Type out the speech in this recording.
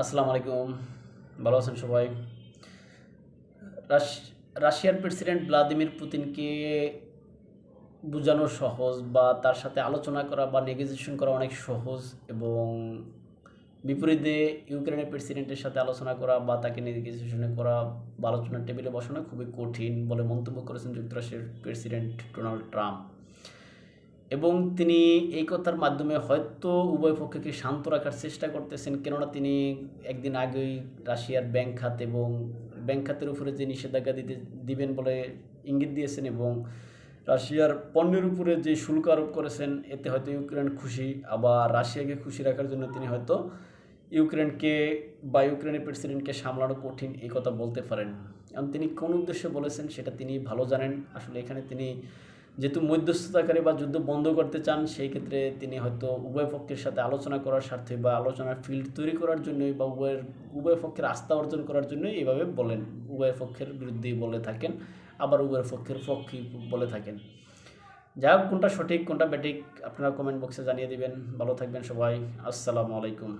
আসসালামু আলাইকুম। ভালো আছেন সবাই? রাশিয়ার প্রেসিডেন্ট ভ্লাদিমির পুতিনকে বোঝানো সহজ বা তার সাথে আলোচনা করা বা নেগোসিয়েশন করা অনেক সহজ এবং বিপরীতে ইউক্রেনের প্রেসিডেন্টের সাথে আলোচনা করা বা তাকে নেগোসিয়েশন করা বা আলোচনার টেবিলে বসানো খুবই কঠিন বলে মন্তব্য করেছেন যুক্তরাষ্ট্রের প্রেসিডেন্ট ডোনাল্ড ট্রাম্প। এবং তিনি এই কথার মাধ্যমে হয়তো উভয় পক্ষকে শান্ত রাখার চেষ্টা করতেছেন, কেননা তিনি একদিন আগেই রাশিয়ার ব্যাংক খাত এবং ব্যাংক খাতের উপরে যে নিষেধাজ্ঞা দিবেন বলে ইঙ্গিত দিয়েছেন এবং রাশিয়ার পণ্যের উপরে যে শুল্ক আরোপ করেছেন, এতে হয়তো ইউক্রেন খুশি। আবার রাশিয়াকে খুশি রাখার জন্য তিনি হয়তো ইউক্রেনকে বা ইউক্রেনের প্রেসিডেন্টকে সামলানো কঠিন এই কথা বলতে পারেন। এবং তিনি কোন উদ্দেশ্যে বলেছেন সেটা তিনি ভালো জানেন। আসলে এখানে তিনি যেহেতু মধ্যস্থতাকারী বা যুদ্ধ বন্ধ করতে চান, সেই ক্ষেত্রে তিনি হয়তো উভয় পক্ষের সাথে আলোচনা করার স্বার্থে বা আলোচনার ফিল্ড তৈরি করার জন্যই বা উভয় পক্ষের আস্থা অর্জন করার জন্যই এইভাবে বলেন। উভয় পক্ষের বিরুদ্ধেই বলে থাকেন, আবার উভয় পক্ষের পক্ষেই বলে থাকেন। যাই হোক, কোনটা সঠিক কোনটা ব্যাঠিক আপনারা কমেন্ট বক্সে জানিয়ে দিবেন। ভালো থাকবেন সবাই। আসসালামু আলাইকুম।